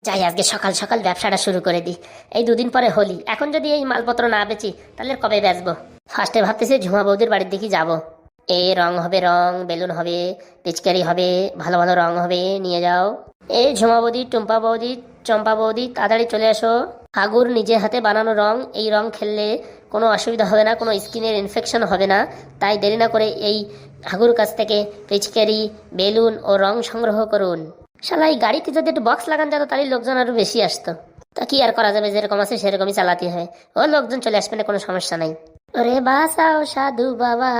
যাই আজকে সকাল সকাল ব্যবসাটা শুরু করে দিই। এই দুদিন পরে হোলি, এখন যদি এই মালপত্র না বেচি তাহলে কবে বেচবো? ফার্স্টে ভাবতেছি ঝুমা বৌদির বাড়ির দিকে যাব। এই রং হবে, রং বেলুন হবে, পিচকারি হবে, ভালো ভালো রং হবে, নিয়ে যাও। এই ঝুমা বৌদি, টুম্পা বৌদি, চম্পা বৌদি, তাড়াতাড়ি চলে আসো। হাগুর নিজের হাতে বানানো রং, এই রং খেললে কোনো অসুবিধা হবে না, কোনো স্কিনের ইনফেকশন হবে না। তাই দেরি না করে এই হাগুর কাছ থেকে পিচকারি, বেলুন ও রং সংগ্রহ করুন। শালা এই গাড়িতে যদি একটু বক্স লাগান যেত তাহলে লোকজন আরো বেশি আসতো। তা কি আর করা যাবে, যেরকম আছে সেরকমই চালাতে হয়। ও লোকজন চলে আসবে না, কোনো সমস্যা নাই। ওরে বাসাও সাধু বাবা।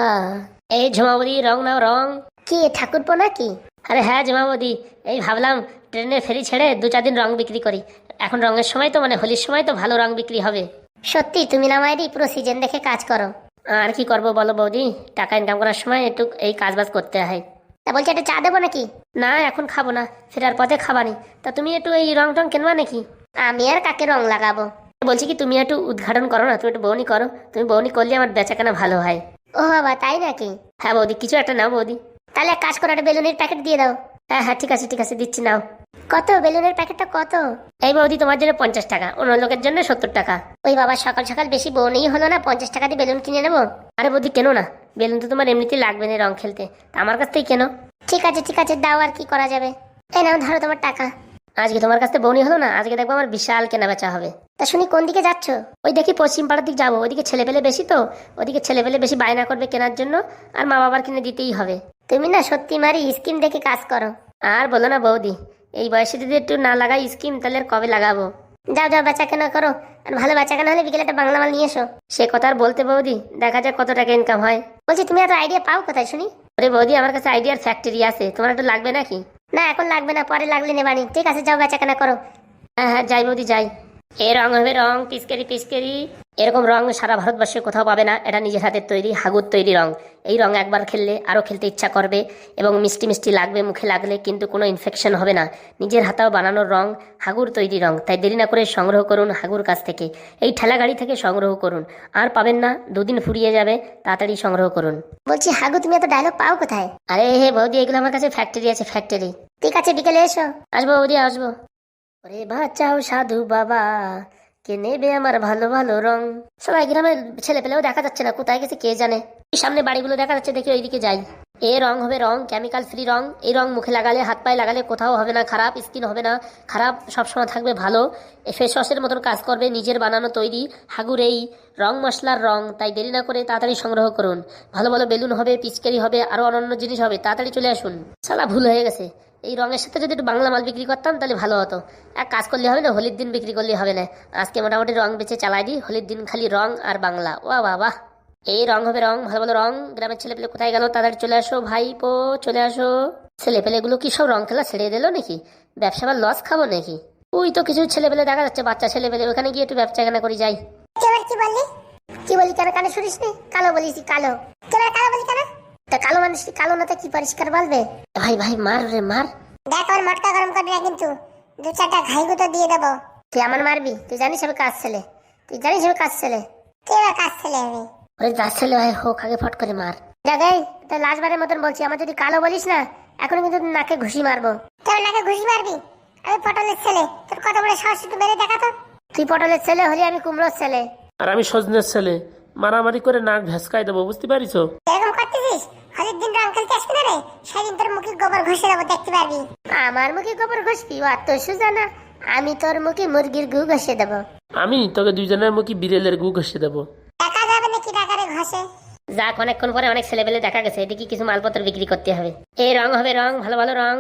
এই ঝুমাবদি, রং নাও রং। কি ঠাকুরপো নাকি? আরে হ্যাঁ ঝুমাবদি, এই ভাবলাম ট্রেনের ফেরি ছেড়ে 2-4 দিন রং বিক্রি করি। এখন রঙের সময় তো, মানে হোলির সময় তো ভালো রং বিক্রি হবে। সত্যি তুমি না মায়েরই পুরো সিজন দেখে কাজ করো। আর কি করবো বলো বৌদি, টাকা ইনকাম করার সময় একটু এই কাজ বাজ করতে হয়। তা বলছি একটা চা দেবো নাকি? না এখন খাবো না, ফেরার পথে খাবানি। তা তুমি একটু এই রং টং কিনবা নাকি? আমি আর কাকে রং লাগাবো? বলছি কি তুমি একটু উদ্ঘাটন করো না, তুমি একটু বউনি করো। তুমি বউনি করলে আমার বেচাকেনা ভালো হয়। ও বাবা তাই নাকি? হ্যাঁ বৌদি, কিছু একটা নাও বৌদি। তাহলে এক কাজ করো, একটা বেলুনের প্যাকেট দিয়ে দাও। হ্যাঁ হ্যাঁ ঠিক আছে ঠিক আছে, দিচ্ছি নাও। কত বেলুনের প্যাকেটটা কত? এই বৌদি তোমার জন্য 50 টাকা, অন্য লোকের জন্য 70 টাকা। ওই বাবা সকাল সকাল বেশি বউনিই হলো না, 50 টাকা দিয়ে বেলুন কিনে নেবো? আরে বৌদি কেন না, বেলুন তো তোমার এমনিতেই লাগবে না রং খেলতে, তা আমার কাছ থেকে কেন। ঠিক আছে ঠিক আছে, দাও, আর কি করা যাবে। এই নাও ধরো তোমার টাকা। আজকে তোমার কাছে বউনি হলো না, আজকে দেখবো আমার বিশাল কেনা বেচা হবে। তা শুনি কোন দিকে যাচ্ছ? ওই দেখি পশ্চিম পাড়ার দিকে যাবো, ওইদিকে ছেলেপেলে বেশি তো। ওদিকে ছেলেপেলে বেশি বায়না করবে কেনার জন্য, আর মা বাবার কিনে দিতেই হবে। তুমি না সত্যি মারি স্কিম দেখে কাজ করো। আর বলো না বৌদি, এই বয়সে যদি একটু না লাগাই স্কিম তাহলে আর কবে লাগাবো। যাও যাও বেচা কেনা করো, আর ভালো বেচা কেনা হলে বিকেলে একটা বাংলা মাল নিয়ে এসো। সে কথা আর বলতে বৌদি, দেখা যাক কত টাকা ইনকাম হয়। বলছি তুমি এত আইডিয়া পাও কোথায় শুনি? আরে বৌদি আমার কাছে আইডিয়ার ফ্যাক্টরি আছে, তোমার একটু লাগবে নাকি? না এখন লাগবে না, পরে লাগলে নেবানি। ঠিক আছে যাও বেচা কেনা করো। হ্যাঁ হ্যাঁ যাই বৌদি যাই। এ রং হবে রং, পিচকারি পিচকারি। এরকম রং সারা ভারতবর্ষে কোথাও পাবে না, এটা নিজের হাতের তৈরি, হাগুর তৈরি রং। এই রং একবার খেললে আরও খেলতে ইচ্ছা করবে, এবং মিষ্টি মিষ্টি লাগবে মুখে লাগলে, কিন্তু কোনো ইনফেকশন হবে না। নিজের হাতেও বানানোর রং, হাগুর তৈরি রং। তাই দেরি না করে সংগ্রহ করুন হাগুর কাছ থেকে। এই ঠেলা গাড়ি থেকে সংগ্রহ করুন, আর পাবেন না, 2 দিন ফুরিয়ে যাবে, তাড়াতাড়ি সংগ্রহ করুন। বলছি হাগু তুমি এত ডায়লগ পাও কোথায়? আরে হে বৌদি, এগুলো আমার কাছে ফ্যাক্টরি আছে, ফ্যাক্টরি। ঠিক আছে বিকেলে এসো। আসবো বৌদি আসবো। ওরে বাঁচাও সাধু বাবা, কে নেবে আমার ভালো ভালো রং। সবাই গ্রামের ছেলে পেলেও দেখা যাচ্ছে না, কোথায় গেছে কে জানে। সামনে বাড়িগুলো দেখা যাচ্ছে, দেখি ওইদিকে যাই। এ রং হবে রং, কেমিক্যাল ফ্রি রং। এই রং মুখে লাগালে, হাত পায়ে লাগালে কোথাও হবে না খারাপ, স্কিন হবে না খারাপ, সবসময় থাকবে ভালো। ফেস ওয়াশের মতন কাজ করবে, নিজের বানানো তৈরি হাগুর এই রং মশলার রং। তাই দেরি না করে তাড়াতাড়ি সংগ্রহ করুন। ভালো ভালো বেলুন হবে, পিচকারি হবে, আরো অন্যান্য জিনিস হবে, তাড়াতাড়ি চলে আসুন। শালা ভুল হয়ে গেছে, এই রঙের সাথে যদি একটু বাংলা মাল বিক্রি করতাম তাহলে ভালো হতো। এক কাজ করলে হবে না, হোলির দিন বিক্রি করলে হবে না। আজকে মোটামুটি রং বেচে চালাই দিই, হোলির দিন খালি রং আর বাংলা। ও বাবা, এই রং হবে রং, ভালো ভালো রং। গ্রামের ছেলে পেলে কোথায় গেল, তাড়াতাড়ি চলে আসো ভাইপো, চলে আসো। ছেলে পেলে গুলো কি সব রং খেলা ছেড়ে দিল নাকি? ব্যবসা বা লস খাবো নাকি? ওই তো কিছু ছেলে পেলে দেখা যাচ্ছে, বাচ্চা ছেলে পেলে, ওখানে গিয়ে একটু ব্যবসা কেনা করি যাই। কি বললি? কি বলি কেন, কানে শুনিস নি? কালো বলিস? কালো কেন, কালো বলি কেন? তা কালো মানুষ কি কালো না, তা কি পরিষ্কার বলবে? ভাই ভাই মার রে মার। দেখ ওর মটকা গরম করবি না কিন্তু, 2-4টা ঘাই গুঁতো দিয়ে দেবো। তুই আমার মারবি? তুই জানিস আমি কাজ ছেলে, তুই জানিস আমি কাজ ছেলে। কে বা কাজ ছেলে? আমি ওরে কাজ ছেলে ভাই হোক, আগে ফট করে মার। দেখাই তো লাস্টবারের মতন বলছি, আমার যদি কালো বলিস না এখন কিন্তু নাকে ঘুষি মারবো। তোর নাকে ঘুষি মারবি? আমি পটলের ছেলে, তোর কত বড় সাহস, একটু বেড়ে দেখা তো। তুই পটলের ছেলে হলি, আমি কুমড়োর ছেলে। আর আমি সজনের ছেলে, মারামারি করে নাক ভেসকাই দেবো, বুঝতে পারিস? এরকম করতেছিস? হোলির দিন রং খেলতে আসবি না রে, সেদিন তোর মুখে গোবর ঘষে দেবো, দেখতে পারবি। আমার মুখে গোবর ঘষবি? ও তো সোজা না, আমি তোর মুখে মুরগির গু ঘষে দেবো। আমি তোকে দুইজনের মুখে বিড়েলের গু ঘষে দেবো। দেখা যাবে নাকি টাকারে ঘষে? যাক, অনেকক্ষণ পরে অনেক ছেলেবেলে দেখা গেছে, এদিকে কিছু মালপত্র বিক্রি করতে হবে। এই রং হবে রং, ভালো ভালো রং।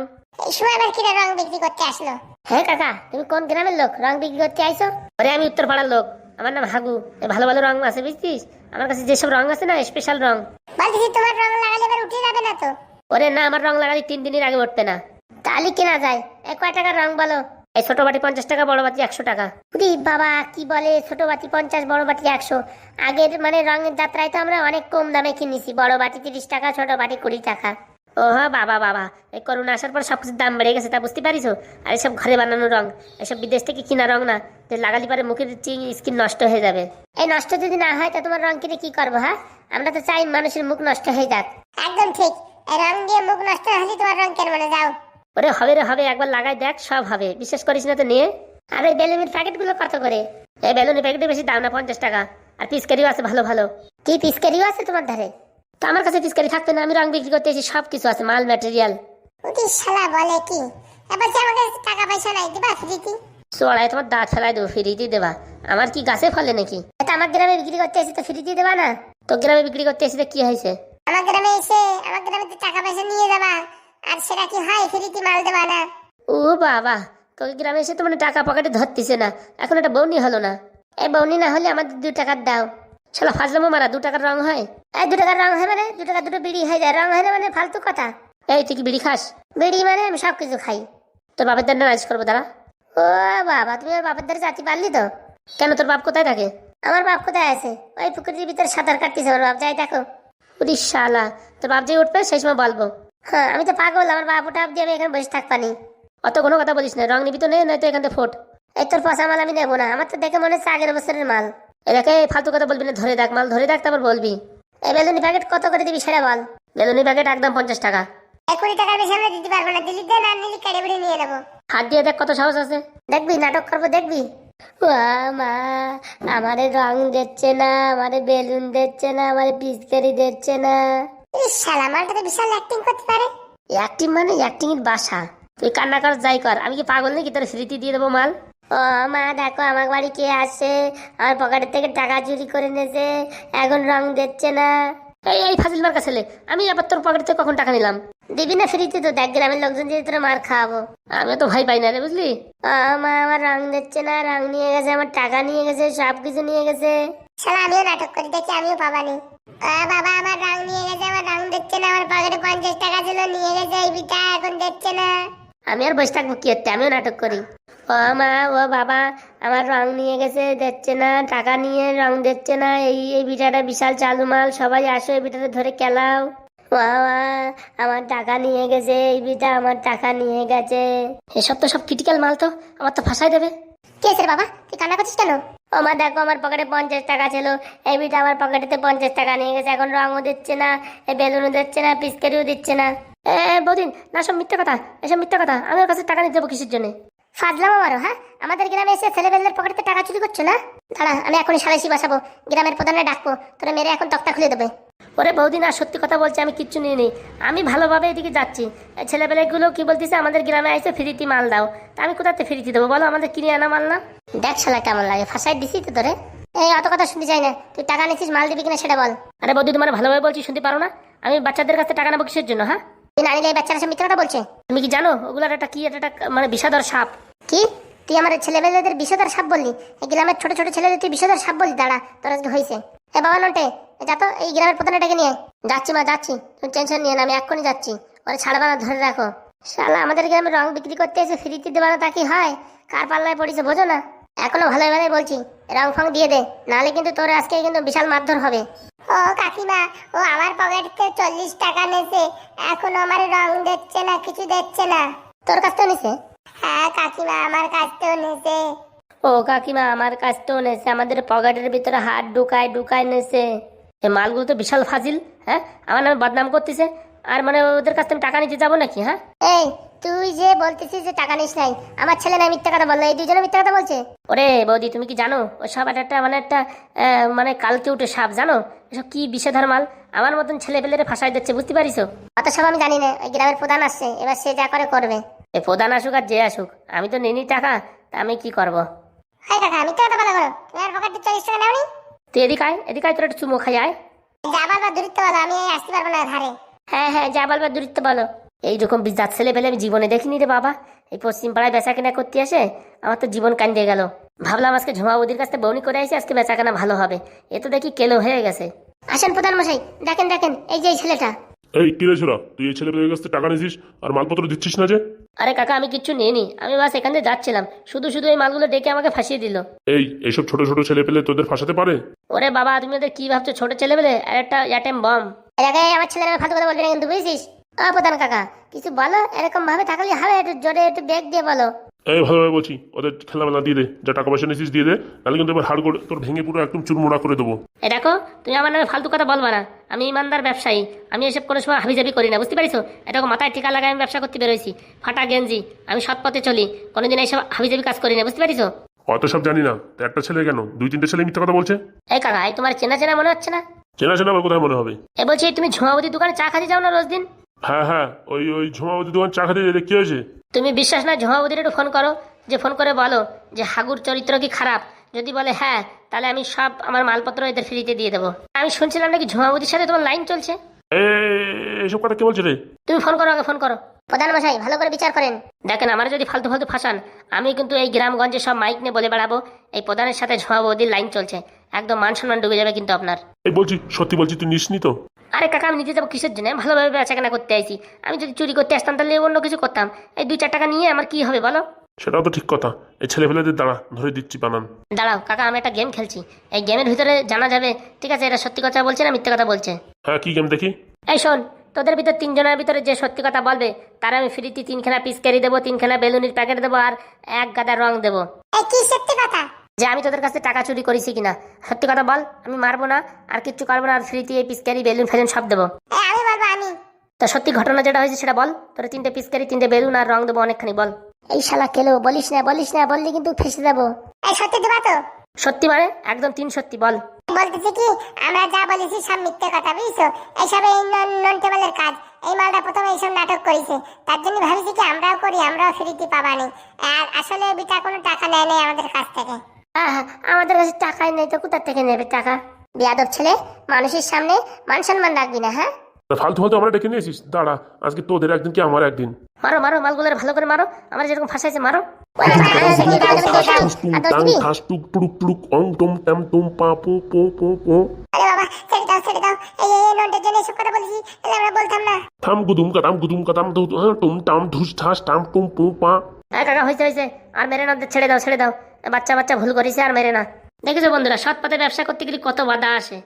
এই সময় আবার কিরা রং বিক্রি করতে আসলো? হ্যাঁ কাকা, তুমি কোন গ্রামের লোক, রং বিক্রি করতে আইছো? আরে আমি উত্তর পাড়ার লোক, আমার নাম হাগু। ভালো ভালো রং আছে বুঝছিস, আমার কাছে যেসব রং আছে না, স্পেশাল রং। বলছি তোমার রং লাগালে এবার উঠে যাবে না তো? ওরে না, আমার রং লাগালে 3 দিনের আগে উঠবে না। তাহলে কেনা যায়? কয় টাকার রং বলো? এই ছোট বাটি 50 টাকা, বড় বাটি 100 টাকা। বাবা কি বলে, ছোট বাটি 50, বড় বাটি 100? আগের মানে রঙের যাত্রায় তো আমরা অনেক কম দামে কিনেছি, বড় বাটি 30 টাকা, ছোট বাটি 20 টাকা। ও হ্যাঁ বাবা বাবা, এই করোনা আসার পর সবকিছুর দাম বেড়ে গেছে, তা বুঝতে পারিস? আর এসব ঘরে বানানো রং, এসব বিদেশ থেকে কিনা রং না, যে লাগালি পারে মুখের স্কিন নষ্ট হয়ে যাবে। এই নষ্ট যদি না হয় তা তোমার রং কিনে কি করবো? হ্যাঁ, আমরা তো চাই মানুষের মুখ নষ্ট হয়ে যাক। একদম ঠিক, এই রং দিয়ে মুখ নষ্ট হলে তোমার রং কেন, মানে যাও। ওরে হবে রে হবে, একবার লাগাই দেখ সব হবে, বিশ্বাস করিস না তো নিয়ে। আর এই বেলুনের প্যাকেটগুলো কত করে? এই বেলুনের প্যাকেটে বেশি দাম না, 50 টাকা। আর পিচকারিও আছে ভালো ভালো। কি পিচকারিও আছে তোমার ধারে? তো আমার কাছে পিচকারি থাকতো না? আমি রং বিক্রি করতে এসেছি, সব কিছু আছে, মাল ম্যাটেরিয়াল। ওটি শালা বলে কি, এবার যে আমাকে টাকা পয়সা নাই দিবা ফ্রিতে? চড়াই তোমার দাঁত ফেলাই দেবো, ফ্রিতে দেবা? আমার কি গাছে ফলে নাকি? এটা আমার গ্রামে বিক্রি করতে এসে তো ফ্রিতে দেবা না? তো গ্রামে বিক্রি করতে এসে কি হয়েছে? আমার গ্রামে এসে আমার গ্রামে তো টাকা পয়সা নিয়ে যাবা, আর সেটা কি হয় ফ্রিতে মাল দেবা না? ও বাবা, তোকে গ্রামে এসে তো মানে টাকা পকেটে ধরতেছে না, এখন একটা বৌনি হলো না। এই বৌনি না হলে আমার 2 টাকার দাও। শালা ফাজলামো মারা, 2 টাকার রং হয়? এই 2 টাকার রং হয় মানে 2 টাকা দুটো বিড়ি হয়ে যায়, রং হয় না মানে ফালতু কথা। এই তুই কি বিড়ি খাস? বিড়ি মানে আমি সব কিছু খাই। তোর বাপের দ্বারা রাইজ করবো দাঁড়া। ও বাবা, তুমি ওর বাপের দ্বারা জাতি পারলি তো? কেন, তোর বাপ কোথায় থাকে? আমার বাপ কোথায় আছে? ওই পুকুরের ভিতরে সাঁতার কাটতেছে ওর বাপ, যাই দেখো। উড়ি শালা, তোর বাপ যে উঠবে সেই সময় বলবো। হ্যাঁ, আমি তো পাগল, আমার বাপ ওটা দিয়ে আমি এখানে বসে থাকবানি। অত কোনো কথা বলিস না, রং নিবি তো নে, নয়তো এখান থেকে ফোট। এই তোর পচা মাল আমি নেবো না, আমার তো দেখে মনে হচ্ছে আগের বছরের মাল। এটাকে ফালতু কথা বলবি না, ধরে দেখ মাল, ধরে দেখ তারপর বলবি। এই বেলুনি প্যাকেট কত করে দিবি সেটা বল। বেলুনি প্যাকেট একদম 50 টাকা। 20 টাকার বেশি আমরা দিতে পারবো না, দিলি দেন আর নিলি কেড়ে বেড়ে নিয়ে নেবো। হাত দিয়ে দেখ কত সাহস আছে, দেখবি নাটক করবো দেখবি। মা, আমারে রং দিচ্ছে না, আমারে বেলুন দিচ্ছে না, আমারে পিচকারি দিচ্ছে না। এই শালা মালটা তো বিশাল অ্যাক্টিং করতে পারে। অ্যাক্টিং মানে অ্যাক্টিং এর বাসা। তুই কান্না কর যাই কর, আমি কি পাগল নাকি তোর ফ্রিতে দিয়ে দেবো মাল? ও মা দেখো আমার বাড়ি কে আসছে, আমার পকেটের থেকে টাকা চুরি করে নিয়েছে, এখন রং দিচ্ছে না। এই এই ফাজিল মার্কা ছেলে, আমি আবার তোর পকেট থেকে কখন টাকা নিলাম? দিবি না ফ্রিতে? তো দেখ গ্রামের লোকজন যদি তোর মার খাওয়াবো। আমি তো ভয় পাই না রে, বুঝলি। মা আমার রং দিচ্ছে না, রং নিয়ে গেছে, আমার টাকা নিয়ে গেছে, সব কিছু নিয়ে গেছে। শালা আমিও নাটক করি, দেখি আমিও পাবানি। বাবা আমার রং নিয়ে গেছে, আমার রং দিচ্ছে না, আমার পকেটে 50 টাকা ছিল নিয়ে গেছে, এই বিটা এখন দিচ্ছে না। আমি আর বসে থাকবো কি হচ্ছে, আমিও নাটক করি। ও মা, ও বাবা, আমার রং নিয়ে গেছে, দিচ্ছে না, টাকা নিয়ে রং দিচ্ছে না। এই বিটাটা বিশাল চালু মাল, সবাই আসো এই বিটাটা ধরে খেলাও। বাবা আমার টাকা নিয়ে গেছে, এই বিটা আমার টাকা নিয়ে গেছে। এসব তো সব ক্রিটিক্যাল মাল, তো আমার তো ফাঁসাই দেবে। কে আছে রে বাবা, তুই কান্না করছিস কেন? ও মা দেখো, আমার পকেটে 50 টাকা ছিল, এই বিটা আমার পকেটেতে 50 টাকা নিয়ে গেছে, এখন রঙও দিচ্ছে না, এই বেলুনও দিচ্ছে না, পিচকারিও দিচ্ছে না। বদিন না, সব মিথ্যা কথা, এসব মিথ্যা কথা। আমি ওর কাছে টাকা নিতে যাবো কিসের জন্য? ফাজলামো মারো, হ্যাঁ? আমাদের গ্রামে এসে ছেলেবেলের পকেটে টাকা চুরি করছো না? দাঁড়া, আমি এখনই সালিশি বসাবো, গ্রামের প্রধানে ডাকবো, তোরা মেরে এখন তক্তা খুলে দেবে। ওরে বৌদি না, সত্যি কথা বলছি, আমি কিচ্ছু নিয়ে নিই, আমি ভালোভাবে এদিকে যাচ্ছি। ছেলেবেলেগুলো কি বলতেছে, আমাদের গ্রামে এসে ফ্রিতে মাল দাও। তা আমি কোথাতে ফ্রিতে দেবো বলো, আমাদের কিনে আনা মাল না। দেখ শালা কেমন লাগে, ফাঁসাই দিছি তো তোরে। এই অত কথা শুনতে চাই না, তুই টাকা নিচ্ছিস, মাল দিবি কিনা সেটা বল। আরে বৌদি, তোমার ভালোভাবে বলছি, শুনতে পারো না? আমি বাচ্চাদের কাছে টাকা নেবো কিসের জন্য? হ্যাঁ, তুই না নিলে এই বাচ্চারা সব মিথ্যা কথা বলছে। তুমি কি জানো ওগুলার একটা কি, একটা মানে বিষাদর সাপ। কি তুই আমার ছেলেবেলেদের বিষধর সাপ বললি? এই গ্রামের ছোট ছোট ছেলেদের তুই বিষধর সাপ বললি? দাঁড়া, তোর আজকে হয়েছে। এ বাবা নন্টে, যা তো এই গ্রামের প্রধানটাকে নিয়ে। যাচ্ছি মা, যাচ্ছি, তুমি টেনশন নিয়ে না, আমি এক্ষুনি যাচ্ছি। ওরা ছাড়বা না, ধরে রাখো। শালা আমাদের গ্রামে রং বিক্রি করতে এসে ফ্রিতে দেবা না, তা কি হয়? কার পাল্লায় পড়েছে বোঝো না? এখনো ভালোই ভালোই বলছি, রং ফং দিয়ে দে, নাহলে কিন্তু তোর আজকে কিন্তু বিশাল মারধর হবে। ও কাকিমা, ও আমার পকেটে 40 টাকা নেছে, এখনো আমার রং দিচ্ছে না, কিছু দিচ্ছে না। তোর কাছ থেকে নিছে? হ্যাঁ কাকিমা, আমার কাছ থেকেও নেছে। ও কাকিমা, আমার কাছ থেকেও নেছে, আমাদের পকেটের ভিতরে হাত ঢুকায় ঢুকায় নেছে। এই মালগুলো তো বিশাল ফাজিল। হ্যাঁ, আমার নামে বদনাম করতেছে, আর মানে ওদের কাছ থেকে টাকা নিতে যাবো নাকি? হ্যাঁ, এই তুই যে বলতেছিস যে টাকা নিস নাই, আমার ছেলে নাই মিথ্যা কথা বললো, এই দুজনে মিথ্যা কথা বলছে। ওরে বৌদি, তুমি কি জানো ও সব একটা মানে একটা মানে কালকে উঠে সাপ, জানো? এসব কি বিষধর মাল, আমার মতন ছেলে পেলেরে ফাঁসাই দিচ্ছে, বুঝতে পারিস? অত সব আমি জানি না, ওই গ্রামের প্রধান আসছে, এবার সে যা করে করবে। এ প্রধান আসুক আর যে আসুক, আমি তো নিনি টাকা, তা আমি কি করব? হাই কাকা, মিথ্যা কথা বলা করো, তোমার পকেটে 40 টাকা নেওনি? তুই এদিকে আয়, এদিকে আয়, তোর একটু চুমো খাই আয়। যাবার বা দূরত্ব বলো, আমি আসতে পারবো না ধারে। হ্যাঁ হ্যাঁ, যা বলবার দূরত্ব বলো। এইরকম বিজাত ছেলে পেলে আমি জীবনে দেখিনি রে বাবা। এই পশ্চিম পাড়ায় বেচা কেনা করতে আসে, আমার তো জীবন কান্দে গেল। ভাবলাম আজকে ঝুমা বৌদির কাছে বউনি করে আসি, আজকে বেচা কেনা ভালো হবে। এ তো দেখি কেলো হয়ে গেছে। আসেন প্রধান মশাই, দেখেন দেখেন, এই যে এই ছেলেটা। এই কি রে ছোড়া, তুই এই ছেলেপেলের কাছ থেকে টাকা নিছিস আর মালপত্র দিচ্ছিস না যে? আরে কাকা, আমি কিচ্ছু নিইনি, আমি বাস এখান থেকে যাচ্ছিলাম, শুধু শুধু এই মালগুলো ডেকে আমাকে ফাঁসিয়ে দিল। এইসব ছোট ছোট ছেলেপেলে তোদের ফাঁসাতে পারে? ওরে বাবা, তুমি ওদের কি ভাবছো, ছোট ছেলে পেলে? আর একটা অ্যাটেম বম। এলাকায় আমার ছেলের ফালতু কথা বলবি না কিন্তু, বুঝেছিস? প্রধান কাকা কিছু বলো, এরকম ভাবে থাকলে হবে, একটু জোরে একটু বেগ দিয়ে বলো। এই ভালোভাবে বলছি, ওদের খেলামেলা দিয়ে দে, যা টাকা পয়সা নিয়েছিস দিয়ে দে, তাহলে কিন্তু এবার হাড় করে তোর ভেঙে পুরো একদম চুরমুড়া করে দেবো। এ দেখো, তুমি আমার নামে ফালতু কথা বলবা না। আমি ইমানদার ব্যবসায়ী, আমি এসব কোনো সময় হাবিজাবি করি না, বুঝতে পারিছো? এটা মাথায় টিকা লাগাই আমি ব্যবসা করতে বেরোইছি। ফাটা গেঞ্জি, আমি সৎ পথে চলি, কোনোদিন এইসব হাবিজাবি কাজ করি না, বুঝতে পারিছো? অত সব জানি না, তো একটা ছেলে কেন 2-3টে ছেলে মিথ্যা কথা বলছে? এই কাকা, এই তোমার চেনা চেনা মনে হচ্ছে না? চেনা চেনা আবার কোথায় মনে হবে? এ বলছি, তুমি ঝুমাবতীর দোকানে চা খাতে যাও না রোজ দিন? হ্যাঁ হ্যাঁ, ওই ঝুমাবতী দোকান চা খেতে যেতে কি হয়েছে? তুমি বিশ্বাস না, ঝুমাবতীর একটু ফোন করো, যে ফোন করে বলো যে হাগুর চরিত্র কি খারাপ। যদি বলে হ্যাঁ, তাহলে আমি সব আমার মালপত্র এদের ফ্রিতে দিয়ে দেবো। আমি শুনছিলাম নাকি ঝুমাবতীর সাথে তোমার লাইন চলছে। এসব কথা কে বলছে রে? তুমি ফোন করো, আগে ফোন করো। প্রধান মশাই ভালো করে বিচার করেন। দেখেন, আমার যদি ফালতু ফালতু ফাঁসান, আমি কিন্তু এই গ্রামগঞ্জে সব মাইক নিয়ে বলে বেড়াবো এই প্রধানের সাথে ঝুমাবতীর লাইন চলছে। একদম মান সম্মান ডুবে যাবে কিন্তু আপনার। এই বলছি, সত্যি বলছি, তুই নিসনি তো? আরে কাকা, আমি নিতে যাবো কিসের জন্য? ভালোভাবে বেচাকেনা করতে আইছি। আমি যদি চুরি করতে আসতাম তাহলে অন্য কিছু করতাম। এই 2-4 টাকা নিয়ে আমার কি হবে বলো? সেটাও তো ঠিক কথা। এই ছেলেপেলেদের দ্বারা ধরে দিচ্ছি বানান। দাঁড়াও কাকা, আমি একটা গেম খেলছি, এই গেমের ভিতরে জানা যাবে ঠিক আছে এটা সত্যি কথা বলছে না মিথ্যে কথা বলছে। হ্যাঁ, কি গেম দেখি? এই শোন, তোদের ভিতর 3 জনের ভিতরে যে সত্যি কথা বলবে তার আমি ফ্রিতে 3খানা পিচকারি দেবো, 3খানা বেলুনির প্যাকেট দেবো, আর 1 গাদা রং দেবো। এই কি সত্যি কথা? যে আমি তোদের কাছে টাকা চুরি করেছি কিনা সত্যি কথা বল। আমি মারবো না, আর কিচ্ছু করবো না, আর ফ্রিতে এই পিচকারি বেলুন ফেলুন সব দেবো। আমি বলবো আমি। তো সত্যি ঘটনা যেটা হয়েছে সেটা বল। তোর 3টে পিচকারি, 3টে বেলুন আর রং দেবো অনেকখানি, বল। এই শালা কেলো, বলিস না বললি কিন্তু ফেসে যাবো। এই সত্যি দেবা তো? সত্যি মানে একদম 3 সত্যি, বল। বলতেছি কি, আমরা যা বলেছি সব মিথ্যে কথা, বুঝছো? এইসব এই নন টেবলের কাজ। এই মালটা প্রথমে এইসব নাটক করেছে, তার জন্য ভাবছি কি আমরাও করি, আমরাও ফ্রিতে পাবানি। আর আসলে বিটা কোনো টাকা নেয় নাই আমাদের কাছ থেকে। হ্যাঁ, আমাদের কাছে টাকাই নেই তো কোথা থেকে নেবে টাকা? বিয়াদব ছেলে, মানুষের সামনে মান সম্মান রাখবি না, হ্যাঁ? ফালতু ফালতু আমরা ডেকে নিয়েছিস? দাঁড়া, আজকে তোদের একদিন কি আমার একদিন। মারো মারো, মালগুলোর ভালো করে মারো, আমার যেরকম ফাঁসাইছে মারো। ঠাস টুক টুক টুক অং টুম টম টুম পা পু পু পু পু। আরে বাবা, ছেড়ে দাও। এই ননটার জন্য এসব কথা বলছি, তাহলে আমরা বলতাম না। থাম গুদুম কাতাম টুম টাম ধুস ঠাস টাম টুম পু পা। হ্যাঁ কাকা, হয়েছে, আর মেরে না, ছেড়ে দাও। বাচ্চা ভুল করেছে, আর মেরে না। দেখেছো বন্ধুরা, সৎ পথে ব্যবসা করতে গেলে কত বাধা আসে।